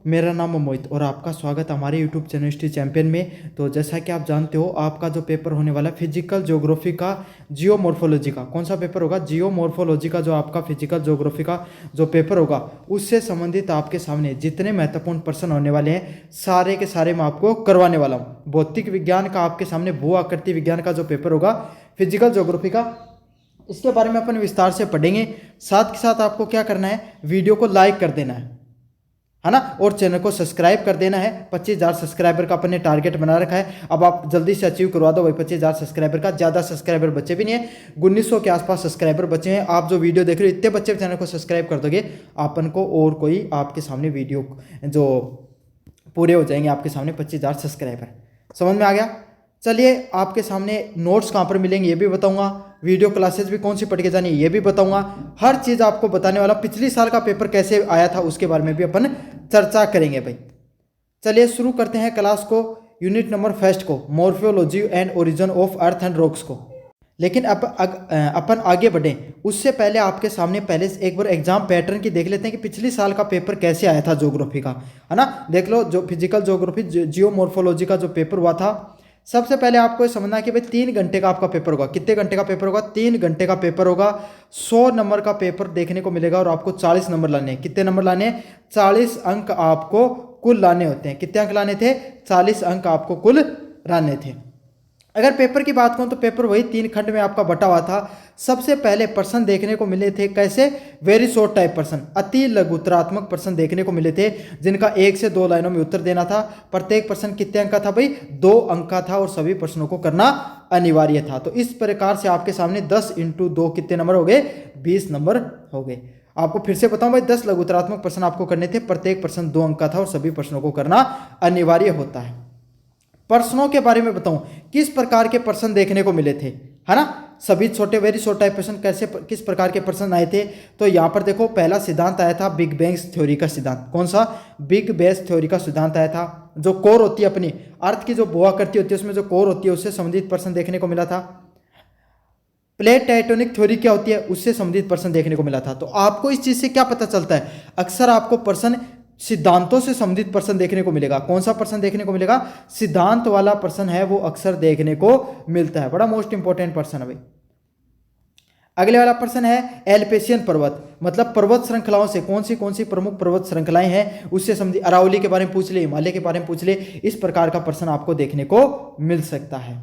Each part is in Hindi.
मेरा नाम है मोहित और आपका स्वागत है हमारे यूट्यूब चैनल हिस्ट्री चैंपियन में। तो जैसा कि आप जानते हो, आपका जो पेपर होने वाला है फिजिकल ज्योग्राफी का जियोमॉर्फोलॉजी का, कौन सा पेपर होगा? जियोमॉर्फोलॉजी का जो आपका फिजिकल ज्योग्राफी का जो पेपर होगा, उससे संबंधित आपके सामने जितने महत्वपूर्ण प्रश्न होने वाले हैं सारे के सारे मैं आपको करवाने वाला हूँ। भौतिक विज्ञान का आपके सामने भू आकृति विज्ञान का जो पेपर होगा फिजिकल ज्योग्राफी का, इसके बारे में अपन विस्तार से पढ़ेंगे। साथ के साथ आपको क्या करना है, वीडियो को लाइक कर देना है ना, और चैनल को सब्सक्राइब कर देना है। 25,000 सब्सक्राइबर का अपन ने टारगेट बना रखा है। अब आप जल्दी से अचीव करवा दो भाई 25,000 सब्सक्राइबर का। ज़्यादा सब्सक्राइबर बचे भी नहीं है, 1900 के आसपास सब्सक्राइबर बचे हैं। आप जो वीडियो देख रहे हो, इतने बच्चे चैनल को सब्सक्राइब कर दोगे, अपन को और कोई आपके सामने वीडियो जो पूरे हो जाएंगे आपके सामने 25,000 सब्सक्राइबर। समझ में आ गया? चलिए, आपके सामने नोट्स कहाँ पर मिलेंगे ये भी बताऊंगा, वीडियो क्लासेस भी कौन सी पढ़ के जानी है ये भी बताऊंगा। हर चीज़ आपको बताने वाला। पिछली साल का पेपर कैसे आया था उसके बारे में भी अपन चर्चा करेंगे भाई। चलिए शुरू करते हैं क्लास को, यूनिट नंबर फर्स्ट को, morphology and origin of earth and rocks को। लेकिन अपन आगे बढ़ें उससे पहले आपके सामने पहले एक बार एग्जाम पैटर्न की देख लेते हैं कि पिछली साल का पेपर कैसे आया था ज्योग्राफी का, है ना। देख लो, जो फिजिकल ज्योग्राफी जियोमॉर्फोलॉजी का जो पेपर हुआ था, सबसे पहले आपको ये समझना है कि भाई 3 घंटे का आपका पेपर होगा। कितने घंटे का पेपर होगा? 3 घंटे का पेपर होगा। 100 नंबर का पेपर देखने को मिलेगा और आपको 40 नंबर लाने हैं। कितने नंबर लाने हैं? 40 अंक आपको कुल लाने होते हैं। कितने अंक लाने थे? 40 अंक आपको कुल लाने थे। अगर पेपर की बात करूं तो पेपर वही 3 खंड में आपका बटा हुआ था। सबसे पहले प्रश्न देखने को मिले थे कैसे? वेरी शॉर्ट टाइप प्रश्न, अति लघुतरात्मक प्रश्न देखने को मिले थे, जिनका 1 से 2 लाइनों में उत्तर देना था। प्रत्येक प्रश्न कितने अंक का था भाई? 2 अंक का था और सभी प्रश्नों को करना अनिवार्य था। तो इस प्रकार से आपके सामने 10 × 2 कितने नंबर हो गए? 20 नंबर हो गए। आपको फिर से बताऊं भाई, 10 लघुतरात्मक प्रश्न आपको करने थे, प्रत्येक प्रश्न 2 अंक का था और सभी प्रश्नों को करना अनिवार्य होता है। प्रश्नों के बारे में बताऊं, किस प्रकार के प्रश्न देखने को मिले थे, है ना। सभी छोटे वेरी शॉर्ट टाइप प्रश्न कैसे, किस प्रकार के प्रश्न आए थे? तो यहाँ पर देखो, पहला सिद्धांत आया था बिग बैंग थ्योरी का सिद्धांत। कौन सा? बिग बैंग थ्योरी का सिद्धांत आया था। जो कोर होती है अपनी अर्थ की, जो भूआकृति होती है उसमें जो कोर होती है, उससे संबंधित प्रश्न देखने को मिला था। प्लेट टेक्टोनिक थ्योरी क्या होती है, उससे संबंधित प्रश्न देखने को मिला था। तो आपको इस चीज से क्या पता चलता है? अक्सर आपको प्रश्न सिद्धांतों से संबंधित प्रश्न देखने को मिलेगा। कौन सा प्रश्न देखने को मिलेगा? सिद्धांत वाला प्रश्न है वो अक्सर देखने को मिलता है। बड़ा मोस्ट इंपॉर्टेंट प्रश्न है भाई। अगले वाला प्रश्न है एल्पेशियन पर्वत, मतलब पर्वत श्रृंखलाओं से कौन सी प्रमुख पर्वत श्रृंखलाएं हैं, उससे संबंधित अरावली के बारे में पूछ ले, हिमालय के बारे में पूछ ले। इस प्रकार का प्रश्न आपको देखने को मिल सकता है।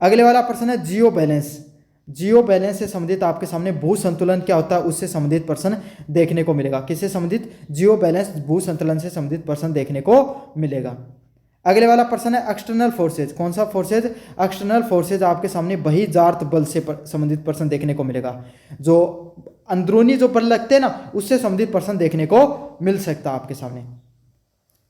अगले वाला प्रश्न है जियो बैलेंस। जियो बैलेंस से संबंधित आपके सामने भू संतुलन क्या होता है उससे संबंधित प्रश्न देखने को मिलेगा। किससे संबंधित? जियो बैलेंस, भू संतुलन से संबंधित प्रश्न देखने को मिलेगा। अगले वाला प्रश्न है एक्सटर्नल फोर्सेज। कौन सा फोर्सेज? एक्सटर्नल फोर्सेज आपके सामने बहिर्जात बल से संबंधित प्रश्न देखने को मिलेगा। जो अंदरूनी जो बल लगते हैं ना, उससे संबंधित प्रश्न देखने को मिल सकता है आपके सामने।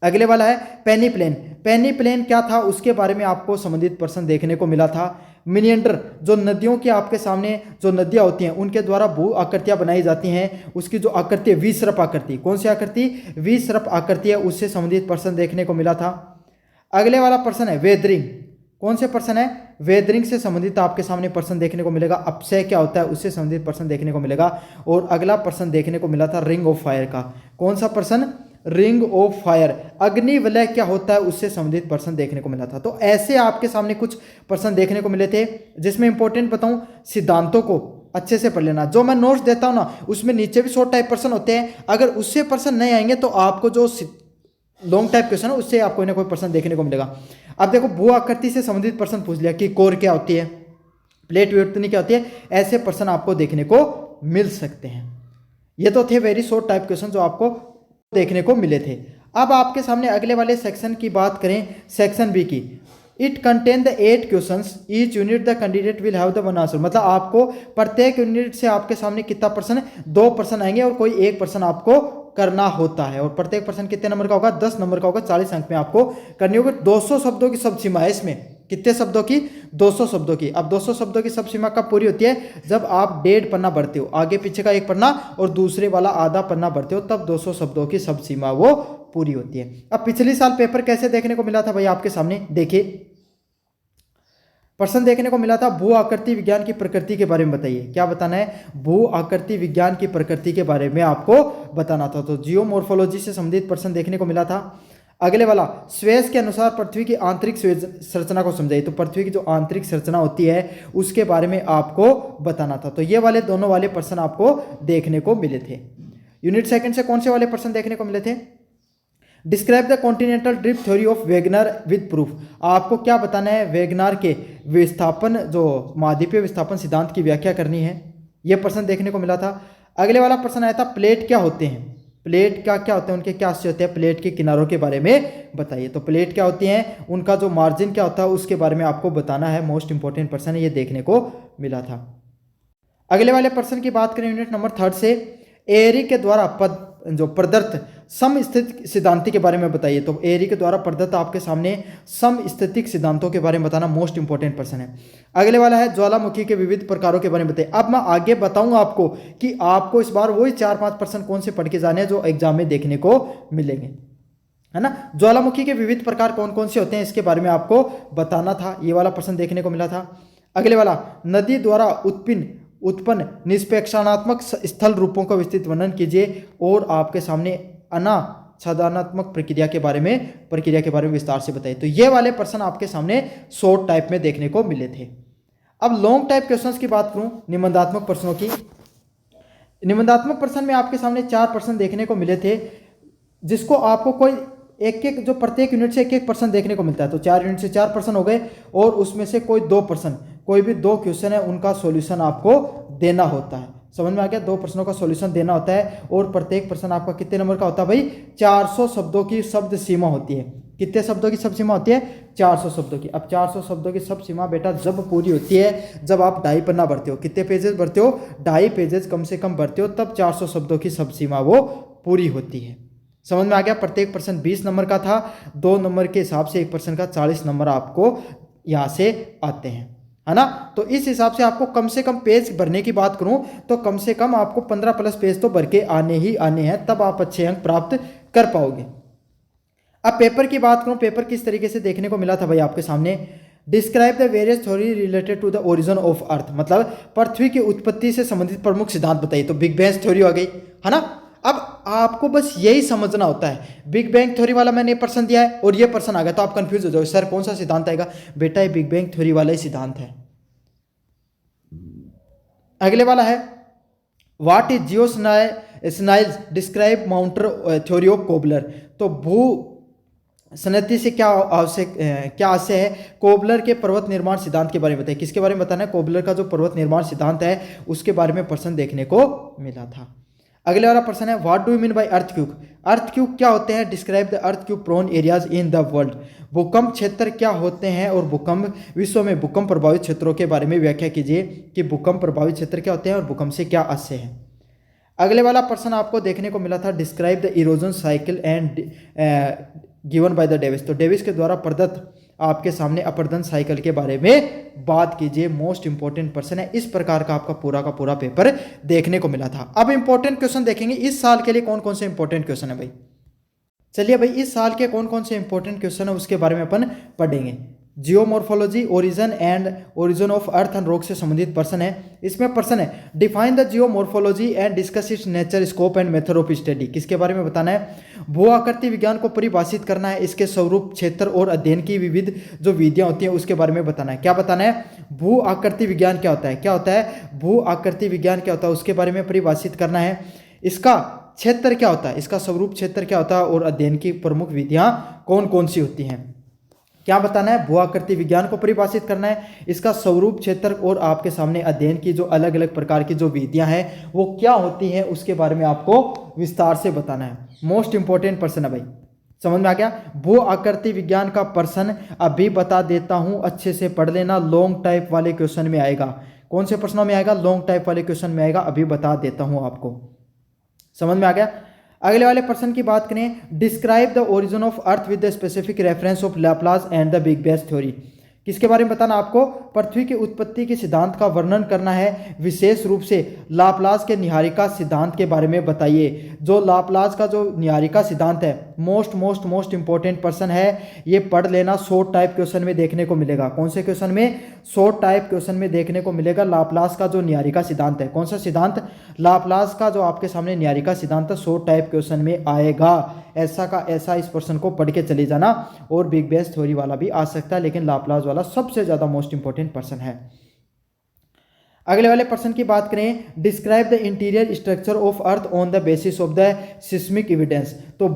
अगले वाला है पेनी प्लेन। पेनी प्लेन क्या था उसके बारे में आपको संबंधित प्रश्न देखने को मिला था। मिनिएंडर, जो नदियों की आपके सामने जो नदियां होती हैं उनके द्वारा भू आकृतियां बनाई जाती हैं, उसकी जो आकृति है विसर्प आकृति। कौन सी आकृति? विसर्प आकृति है, उससे संबंधित प्रश्न देखने को मिला था। अगले वाला प्रश्न है वेदरिंग। कौन से प्रश्न है? वेदरिंग से संबंधित आपके सामने प्रश्न देखने को मिलेगा। अपक्षय क्या होता है उससे संबंधित प्रश्न देखने को मिलेगा। और अगला प्रश्न देखने को मिला था रिंग ऑफ फायर का। कौन सा प्रश्न? रिंग ऑफ फायर, अग्नि वलय क्या होता है उससे संबंधित प्रश्न देखने को मिला था। तो ऐसे आपके सामने कुछ प्रश्न देखने को मिले थे, जिसमें इंपॉर्टेंट बताऊं, सिद्धांतों को अच्छे से पढ़ लेना। जो मैं नोट्स देता हूं ना, उसमें नीचे भी शॉर्ट टाइप प्रश्न होते हैं। अगर उससे प्रश्न नहीं आएंगे तो आपको जो लॉन्ग टाइप क्वेश्चन है उससे आपको कोई ना कोई प्रश्न देखने को मिलेगा। अब देखो, भू आकृति से संबंधित प्रश्न पूछ लिया कि कोर क्या होती है, प्लेट विवर्तनी क्या होती है, ऐसे प्रश्न आपको देखने को मिल सकते हैं। ये तो थे वेरी शॉर्ट टाइप क्वेश्चन जो आपको देखने को मिले थे। अब आपके सामने अगले वाले सेक्शन की बात करें, सेक्शन बी की। It contain the 8 questions, each unit the candidate will have the 1 answer. मतलब आपको प्रत्येक यूनिट से आपके सामने कितना प्रश्न? 2 प्रश्न आएंगे और कोई एक प्रश्न आपको करना होता है। और प्रत्येक प्रश्न कितने नंबर का होगा? 10 नंबर का होगा। 40 अंक में आपको करनी होगी। 200 शब्दों की सब सीमा है इसमें। कितने शब्दों की? 200 शब्दों की। अब 200 शब्दों की सब सीमा कब पूरी होती है? जब आप 1.5 पन्ना भरते हो, आगे पीछे का 1 पन्ना और दूसरे वाला आधा पन्ना भरते हो, तब 200 शब्दों की सब सीमा वो पूरी होती है। अब पिछली साल पेपर कैसे देखने को मिला था भाई आपके सामने? देखिए, प्रश्न देखने को मिला था भू आकृति विज्ञान की प्रकृति के बारे में बताइए। क्या बताना है? भू आकृति विज्ञान की प्रकृति के बारे में आपको बताना था। तो जियोमॉर्फोलॉजी से संबंधित प्रश्न देखने को मिला था। अगले वाला, स्वेस के अनुसार पृथ्वी की आंतरिक संरचना को समझाइए। तो पृथ्वी की जो आंतरिक संरचना होती है उसके बारे में आपको बताना था। तो ये वाले दोनों वाले प्रश्न आपको देखने को मिले थे। यूनिट सेकंड से कौन से वाले प्रश्न देखने को मिले थे? Describe the continental drift theory of Wegener with proof. आपको क्या बताना है? वेगनर के विस्थापन, जो महाद्वीपीय विस्थापन सिद्धांत की व्याख्या करनी है। यह प्रश्न देखने को मिला था। अगले वाला प्रश्न आया था प्लेट क्या होते हैं, प्लेट क्या होते हैं, उनके क्या आश्चर्य होते हैं, प्लेट के किनारों के बारे में बताइए। तो प्लेट क्या होती हैं, उनका जो मार्जिन क्या होता है उसके बारे में आपको बताना है। मोस्ट इंपॉर्टेंट प्रश्न है, ये देखने को मिला था। अगले वाले प्रश्न की बात करें यूनिट नंबर 3 से, एयरी के द्वारा प्रदत्त समस्थितिक सिद्धांत के बारे में बताइए। तो एयरी के द्वारा प्रदत्त आपके सामने समस्थितिक सिद्धांतों के बारे में बताना मोस्ट इंपॉर्टेंट प्रश्न है। अगले वाला है ज्वालामुखी के विविध प्रकारों के बारे में बताइए। अब मैं आगे बताऊंगा आपको कि आपको इस बार वही 4-5 प्रश्न कौन से पढ़ के जाने हैं जो एग्जाम में देखने को मिलेंगे, है ना। ज्वालामुखी के विविध प्रकार कौन कौन से होते हैं इसके बारे में आपको बताना था। ये वाला प्रश्न देखने को मिला था। अगले वाला, नदी द्वारा उत्पन्न निष्पेक्षणात्मक स्थल रूपों का विस्तृत वर्णन कीजिए और आपके सामने अनाच्छादनात्मक प्रक्रिया के बारे में विस्तार से बताइए। तो ये वाले प्रश्न आपके सामने शॉर्ट टाइप में देखने को मिले थे। अब लॉन्ग टाइप क्वेश्चंस की बात करूं, निबंधात्मक प्रश्नों की। निबंधात्मक प्रश्न में आपके सामने 4 प्रश्न देखने को मिले थे, जिसको आपको कोई एक जो प्रत्येक यूनिट से एक प्रश्न देखने को मिलता है। तो 4 यूनिट से 4 प्रश्न हो गए और उसमें से कोई 2 प्रश्न, कोई भी 2 क्वेश्चन है उनका सॉल्यूशन आपको देना होता है। समझ में आ गया? 2 प्रश्नों का सॉल्यूशन देना होता है और प्रत्येक प्रश्न आपका कितने नंबर का होता है भाई? 400 शब्दों की शब्द सीमा होती है। कितने शब्दों की शब्द सीमा होती है? 400 शब्दों की। अब 400 शब्दों की शब्द सीमा बेटा जब पूरी होती है, जब आप 2.5 पन्ना भरते हो। कितने पेजेस भरते हो? 2.5 पेजेस कम से कम भरते हो, तब 400 शब्दों की शब्द सीमा वो पूरी होती है। समझ में आ गया? प्रत्येक प्रश्न 20 नंबर का था। 2 नंबर के हिसाब से एक प्रश्न का 40 नंबर आपको यहाँ से आते हैं, है ना। तो इस हिसाब से आपको कम से कम पेज भरने की बात करूं तो कम से कम आपको 15+ पेज तो भर के आने हैं, तब आप अच्छे अंक प्राप्त कर पाओगे। अब पेपर की बात करूं, पेपर किस तरीके से देखने को मिला था भाई आपके सामने। Describe the various theory related to the origin of earth, मतलब पृथ्वी की उत्पत्ति से संबंधित प्रमुख सिद्धांत बताइए। तो बिग बैंग थ्योरी हो गई, है ना। अब आपको बस यही समझना होता है, बिग बैंग थ्योरी वाला मैंने प्रश्न दिया है और ये प्रश्न आ गया तो आप कंफ्यूज हो जाओ, सर कौन सा सिद्धांत आएगा? बेटा ये बिग बैंग थ्योरी वाला ही सिद्धांत है। अगले वाला है, what is geosynclines describe mountain theory of Kober. तो भू सनती से क्या आशय है? कोबलर के पर्वत निर्माण सिद्धांत के बारे में बताइए। किसके बारे में बताना है? कोबलर का जो पर्वत निर्माण सिद्धांत है उसके बारे में प्रश्न देखने को मिला था। अगले वाला प्रश्न है, what do you mean by earthquake. Earthquake क्या होते हैं? Describe the earthquake prone areas in the world. भूकंप क्षेत्र क्या होते हैं और विश्व में भूकंप प्रभावित क्षेत्रों के बारे में व्याख्या कीजिए कि भूकंप प्रभावित क्षेत्र क्या होते हैं और भूकंप से क्या आशय है। अगले वाला प्रश्न आपको देखने को मिला था, describe the erosion cycle and given by the Davis. तो डेविस के द्वारा प्रदत्त आपके सामने अपरदन साइकिल के बारे में बात कीजिए। मोस्ट इंपॉर्टेंट प्रश्न है। इस प्रकार का आपका पूरा का पूरा पेपर देखने को मिला था। अब इंपॉर्टेंट क्वेश्चन देखेंगे इस साल के लिए कौन कौन से इंपॉर्टेंट क्वेश्चन है भाई। चलिए भाई, इस साल के कौन कौन से इंपॉर्टेंट क्वेश्चन है उसके बारे में अपन पढ़ेंगे। Geomorphology, origin of earth and rock से संबंधित प्रश्न है। इसमें प्रश्न है, define the geomorphology and discuss it's nature, scope and method of study. किसके बारे में बताना है? भू आकृति विज्ञान को परिभाषित करना है, इसके स्वरूप, क्षेत्र और अध्ययन की विविध जो विधियां होती हैं उसके बारे में बताना है। क्या बताना है? भू आकृति विज्ञान क्या होता है, क्या होता है भू आकृति विज्ञान क्या होता है उसके बारे में परिभाषित करना है। इसका क्षेत्र क्या होता है, इसका स्वरूप क्षेत्र क्या होता है और अध्ययन की प्रमुख विधियां कौन कौन सी होती हैं। क्या बताना है? भू आकृति विज्ञान को परिभाषित करना है, इसका स्वरूप क्षेत्र और आपके सामने अध्ययन की जो अलग अलग प्रकार की जो विधियां हैं वो क्या होती हैं उसके बारे में आपको विस्तार से बताना है। मोस्ट इंपॉर्टेंट प्रश्न है भाई, समझ में आ गया। भू आकृति विज्ञान का प्रश्न अभी बता देता हूं, अच्छे से पढ़ लेना। लॉन्ग टाइप वाले क्वेश्चन में आएगा। कौन से प्रश्नों में आएगा? लॉन्ग टाइप वाले क्वेश्चन में आएगा, अभी बता देता हूं आपको। समझ में आ गया। अगले वाले प्रश्न की बात करें, describe the origin of earth with the specific reference of Laplace and the big bang theory. किसके बारे में बताना आपको? पृथ्वी की उत्पत्ति के सिद्धांत का वर्णन करना है, विशेष रूप से लाप्लास के न्यायिका सिद्धांत के बारे में बताइए। जो लाप्लास का जो न्यायिका सिद्धांत है, मोस्ट इंपॉर्टेंट पर्सन है, ये पढ़ लेना। शॉर्ट टाइप क्वेश्चन में देखने को मिलेगा। कौन से क्वेश्चन में? शॉर्ट टाइप क्वेश्चन में देखने को मिलेगा। लाप्लास का जो न्यायिका सिद्धांत है, कौन सा सिद्धांत? लाप्लास का जो आपके सामने न्यायिका सिद्धांत है, शॉर्ट टाइप क्वेश्चन में आएगा। ऐसा का ऐसा इस पर्सन को पढ़ के चले जाना। और बिग बैंग थ्योरी वाला भी आ सकता है, लेकिन लाप्लास वाला सबसे ज्यादा मोस्ट इंपॉर्टेंट पर्सन है। अगले वाले पर्सन की बात करें, describe the interior structure of earth on the basis of the seismic evidence. तो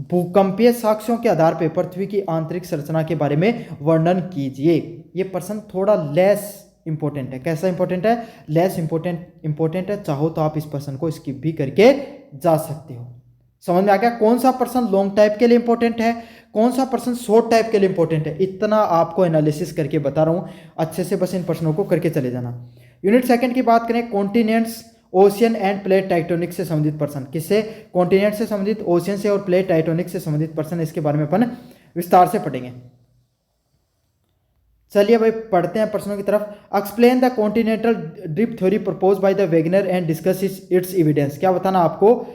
भूकंपीय साक्ष्यों के आधार पर पृथ्वी की आंतरिक संरचना के बारे में वर्णन कीजिए। ये पर्सन थोड़ा लेस इंपॉर्टेंट है। कैसा इंपॉर्टेंट है? लेस इंपॉर्टेंट है। चाहो तो आप इस पर्सन को स्किप भी करके जा सकते हो। समझ में आ गया कौन सा पर्सन लॉन्ग टाइप के लिए इंपॉर्टेंट है, कौन सा पर्सन शॉर्ट टाइप के लिए इंपॉर्टेंट है? इतना आपको एनालिसिस करके बता रहा हूं, अच्छे से बस इन प्रश्नों को करके चले जाना। यूनिट सेकंड की बात करें, continents, ocean end plate tectonic से संबंधित पर्सन। किससे? कॉन्टिनेंट से संबंधित, ओशियन से और प्लेट टेक्टोनिक से संबंधित पर्सन। इसके बारे में अपन विस्तार से पढ़ेंगे। चलिए भाई पढ़ते हैं प्रश्नों की तरफ। Explain the continental drift theory propose by the Wegener and discuss its evidence. क्या बताना आपको?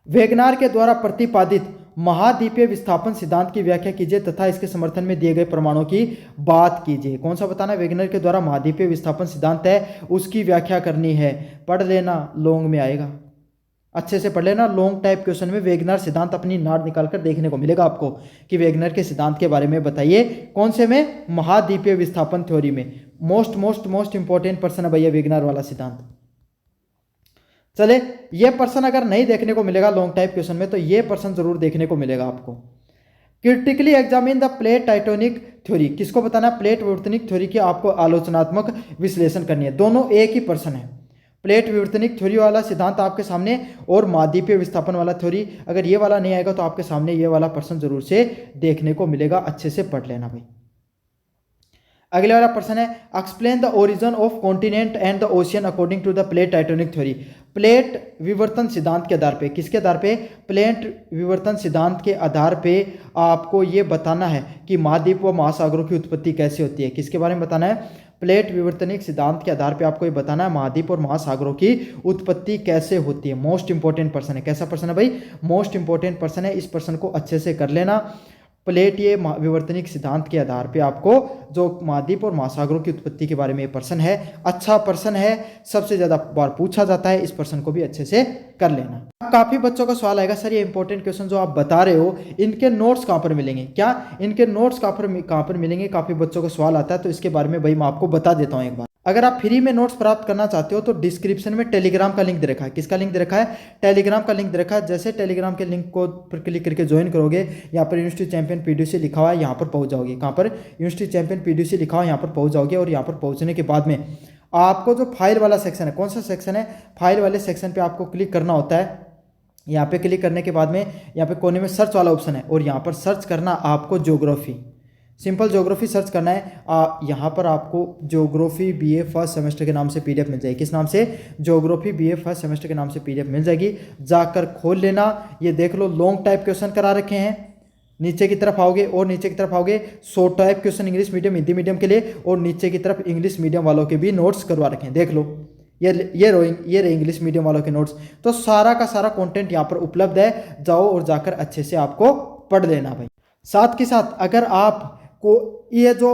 वेगनार के द्वारा प्रतिपादित महाद्वीपीय विस्थापन सिद्धांत की व्याख्या कीजिए तथा इसके समर्थन में दिए गए प्रमाणों की बात कीजिए। कौन सा बताना? वेगनर के द्वारा महाद्वीपीय विस्थापन सिद्धांत है, उसकी व्याख्या करनी है। पढ़ लेना, लॉन्ग में आएगा, अच्छे से पढ़ लेना। लॉन्ग टाइप क्वेश्चन में वेगनर सिद्धांत अपनी नाड़ निकालकर देखने को मिलेगा आपको कि वेगनर के सिद्धांत के बारे में बताइए। कौन से में? महाद्वीपीय विस्थापन थ्योरी में। मोस्ट इंपॉर्टेंट पर्सन है भैया वेगनर वाला सिद्धांत। चले, ये पर्सन अगर नहीं देखने को मिलेगा लॉन्ग टाइप क्वेश्चन में, तो ये पर्सन जरूर देखने को मिलेगा आपको। Critically examine the plate tectonic theory. किसको बताना? प्लेट विवर्तनिक थ्योरी की आपको आलोचनात्मक विश्लेषण करनी है। दोनों एक ही पर्सन है। प्लेट विवर्तनिक थ्योरी वाला सिद्धांत आपके सामने और महाद्वीपीय विस्थापन वाला थ्योरी, अगर ये वाला नहीं आएगा तो आपके सामने ये वाला पर्सन जरूर से देखने को मिलेगा। अच्छे से पढ़ लेना भाई। अगले वाला प्रश्न है, explain the origin of continent and the ocean according to the plate tectonic theory. Plate विवर्तन सिद्धांत के आधार पे, किसके आधार पे? प्लेट विवर्तन सिद्धांत के आधार पे आपको ये बताना है कि महाद्वीप व महासागरों की उत्पत्ति कैसे होती है। किसके बारे में बताना है? प्लेट विवर्तनिक सिद्धांत के आधार पे आपको ये बताना है महाद्वीप और महासागरों की उत्पत्ति कैसे होती है। मोस्ट इंपॉर्टेंट पर्सन है। कैसा पर्सन है भाई? मोस्ट इंपॉर्टेंट पर्सन है। इस पर्सन को अच्छे से कर लेना। प्लेट ये विवर्तनिक सिद्धांत के आधार पे आपको जो महाद्वीप और महासागरों की उत्पत्ति के बारे में ये पर्सन है, अच्छा पर्सन है, सबसे ज्यादा बार पूछा जाता है। इस पर्सन को भी अच्छे से कर लेना। काफी बच्चों का सवाल आएगा, सर ये इंपॉर्टेंट क्वेश्चन जो आप बता रहे हो इनके नोट्स कहाँ पर मिलेंगे? क्या इनके नोट्स कहाँ पर मिलेंगे? काफी बच्चों का सवाल आता है, तो इसके बारे में भाई मैं आपको बता देता हूँ एक बार। अगर आप फ्री में नोट्स प्राप्त करना चाहते हो तो डिस्क्रिप्शन में टेलीग्राम का लिंक दे रखा है। किसका लिंक दे रखा है? टेलीग्राम का लिंक दे रखा है। जैसे टेलीग्राम के लिंक को पर क्लिक करके ज्वाइन करोगे, यहाँ पर यूनिवर्सिटी चैंपियन पीडीसी लिखा हुआ है, यहाँ पर पहुंच जाओगे। कहाँ पर? यूनिवर्सिटी चैंपियन पीडीसी लिखा हुआ है, यहाँ पर पहुंच जाओगे। और यहाँ पर पहुंचने के बाद में आपको जो फाइल वाला सेक्शन है, कौन सा सेक्शन है? फाइल वाले सेक्शन पर आपको क्लिक करना होता है। यहाँ पे क्लिक करने के बाद में यहाँ पे कोने में सर्च वाला ऑप्शन है और यहाँ पर सर्च करना आपको ज्योग्राफी, सिंपल ज्योग्राफी सर्च करना है। यहाँ पर आपको ज्योग्राफी बीए फर्स्ट सेमेस्टर के नाम से पीडीएफ मिल जाएगी। किस नाम से? ज्योग्राफी बीए फर्स्ट सेमेस्टर के नाम से पीडीएफ मिल जाएगी। जाकर खोल लेना। ये देख लो लॉन्ग टाइप क्वेश्चन करा रखे हैं। नीचे की तरफ आओगे और नीचे की तरफ आओगे short type question English medium Hindi medium के लिए, और नीचे की तरफ इंग्लिश मीडियम वालों के भी नोट्स करवा रखे हैं। देख लो ये रहे इंग्लिश मीडियम वालों के नोट्स। तो सारा का सारा कंटेंट यहाँ पर उपलब्ध है। जाओ और जाकर अच्छे से आपको पढ़ लेना भाई। साथ के साथ अगर आप को ये जो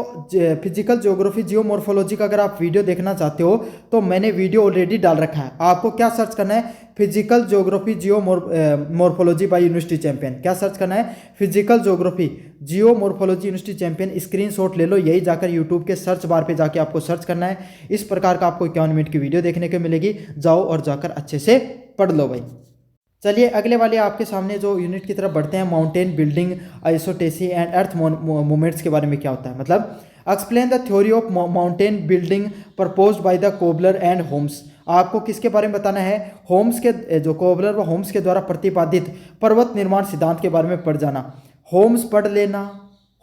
फिजिकल ज्योग्राफी जियोमॉर्फोलॉजी का अगर आप वीडियो देखना चाहते हो तो मैंने वीडियो ऑलरेडी डाल रखा है। आपको क्या सर्च करना है? Physical geography geomorphology by university champion. क्या सर्च करना है? Physical geography geomorphology university champion. Screenshot ले लो, यही जाकर यूट्यूब के सर्च बार पे जाके आपको सर्च करना है। इस प्रकार का आपको 51 मिनट की वीडियो देखने को मिलेगी। जाओ और जाकर अच्छे से पढ़ लो भाई। चलिए अगले वाले आपके सामने जो यूनिट की तरफ बढ़ते हैं, mountain building isostasy and earth movements के बारे में क्या होता है। मतलब explain the theory of mountain building proposed by the Kober and Holmes. आपको किसके बारे में बताना है? होम्स के, जो कोबलर व होम्स के द्वारा प्रतिपादित पर्वत निर्माण सिद्धांत के बारे में पढ़ जाना। होम्स पढ़ लेना,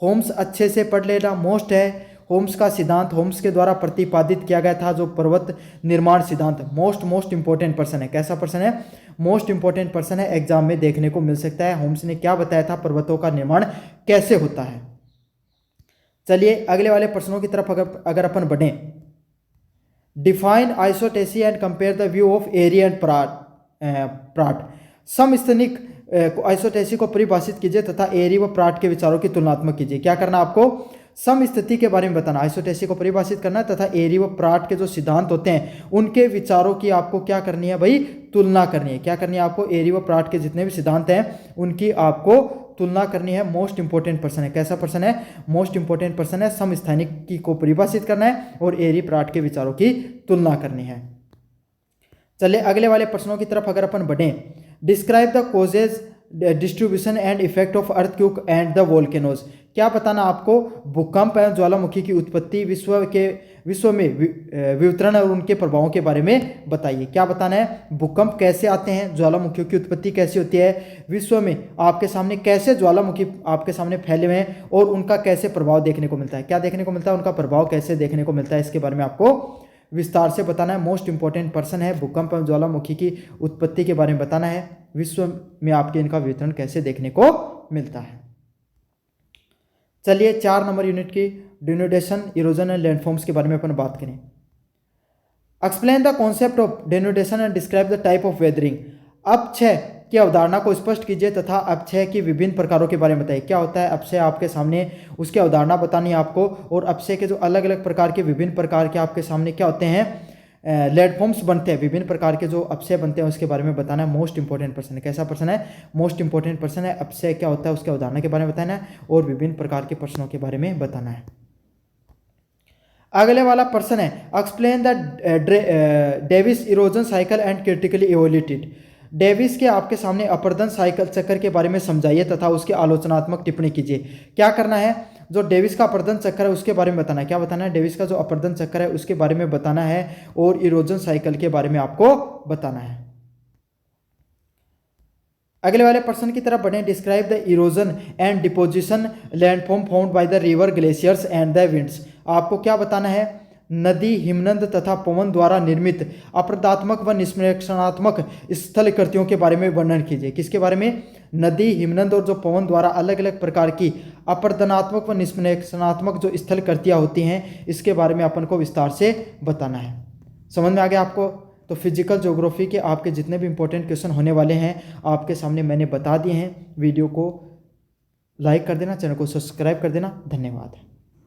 होम्स अच्छे से पढ़ लेना, मोस्ट है। होम्स का सिद्धांत, होम्स के द्वारा प्रतिपादित किया गया था जो पर्वत निर्माण सिद्धांत। मोस्ट इंपॉर्टेंट पर्सन है। कैसा पर्सन है? मोस्ट इंपॉर्टेंट पर्सन है, एग्जाम में देखने को मिल सकता है। होम्स ने क्या बताया था, पर्वतों का निर्माण कैसे होता है। चलिए अगले वाले प्रश्नों की तरफ अगर अपन बढ़े। Define isostasy and compare the view of Airy and Pratt. समस्थानिक आइसोटेसी को परिभाषित कीजिए तथा एरी व प्राट के विचारों की तुलनात्मक कीजिए। क्या करना आपको? समस्थिति के बारे में बताना, आइसोटेसी को परिभाषित करना है तथा एरी व प्राट के जो सिद्धांत होते हैं उनके विचारों की आपको क्या करनी है भाई? तुलना करनी है। क्या करनी है आपको? एरी व प्राट के जितने भी सिद्धांत हैं उनकी आपको तुलना करनी है। मोस्ट इंपॉर्टेंट पर्सन है। कैसा पर्सन है? मोस्ट इंपॉर्टेंट पर्सन है। समस्थानिक को परिभाषित करना है और एरी प्राट के विचारों की तुलना करनी है। चलिए अगले वाले प्रश्नों की तरफ अगर अपन बढ़े। Describe the causes, distribution and effect of earthquake and the volcanoes. क्या बताना आपको? भूकंप एवं ज्वालामुखी की उत्पत्ति, विश्व में वितरण और उनके प्रभावों के बारे में बताइए। क्या बताना है? भूकंप कैसे आते हैं, ज्वालामुखियों की उत्पत्ति कैसी होती है, विश्व में आपके सामने कैसे ज्वालामुखी आपके सामने फैले हुए हैं और उनका कैसे प्रभाव देखने को मिलता है। क्या देखने को मिलता है? उनका प्रभाव कैसे देखने को मिलता है, इसके बारे में आपको विस्तार से बताना है। मोस्ट इंपॉर्टेंट पर्सन है। भूकंप एवं ज्वालामुखी की उत्पत्ति के बारे में बताना है। विश्व में आपके इनका वितरण कैसे देखने को मिलता है। चलिए 4 नंबर यूनिट की डिनोडेशन, इरोजन एंड लैंडफॉर्म्स के बारे में अपन बात करें। Explain the concept of denudation and describe the type of weathering. अपक्षय की अवधारणा को स्पष्ट कीजिए तथा अपक्षय की विभिन्न प्रकारों के बारे में बताइए। क्या होता है अपक्षय? आपके सामने उसकी अवधारणा बतानी है आपको, और अपक्षय के जो अलग अलग प्रकार के विभिन्न प्रकार के आपके सामने क्या होते हैं, लैंडफॉर्म्स बनते हैं, विभिन्न प्रकार के जो अपक्षय बनते हैं उसके बारे में बताना है। मोस्ट इंपॉर्टेंट पर्सन है। कैसा पर्सन है? मोस्ट इंपॉर्टेंट पर्सन है। अपक्षय क्या होता है उसकी अवधारणा के बारे में बताना है और विभिन्न प्रकार के प्रश्नों के बारे में बताना है। अगले वाला पर्सन है explain the Davis erosion cycle and critically evaluated. Davis के आपके सामने अपर्दन साइकिल चक्र के बारे में समझाइए तथा उसकी आलोचनात्मक टिप्पणी कीजिए। क्या करना है? जो डेविस का अपर्दन चक्र है उसके बारे में बताना है। क्या बताना है? डेविस का जो अपर्दन चक्र है उसके बारे में बताना है और इरोजन साइकिल के बारे में आपको बताना है। अगले वाले पर्सन की तरफ बढ़े। Describe the erosion and deposition landform found by the river, glaciers and the winds. आपको क्या बताना है? नदी, हिमनद तथा पवन द्वारा निर्मित अपरदात्मक व निष्प्रेक्षणात्मक स्थल कृतियों के बारे में वर्णन कीजिए। किसके बारे में? नदी, हिमनद और जो पवन द्वारा अलग अलग प्रकार की अपरदनात्मक व निष्प्रेक्षणात्मक जो स्थल कृतियाँ होती हैं इसके बारे में अपन को विस्तार से बताना है। समझ में आ गया आपको? तो फिजिकल ज्योग्राफी के आपके जितने भी इंपॉर्टेंट क्वेश्चन होने वाले हैं आपके सामने मैंने बता दिए हैं। वीडियो को लाइक कर देना, चैनल को सब्सक्राइब कर देना। धन्यवाद।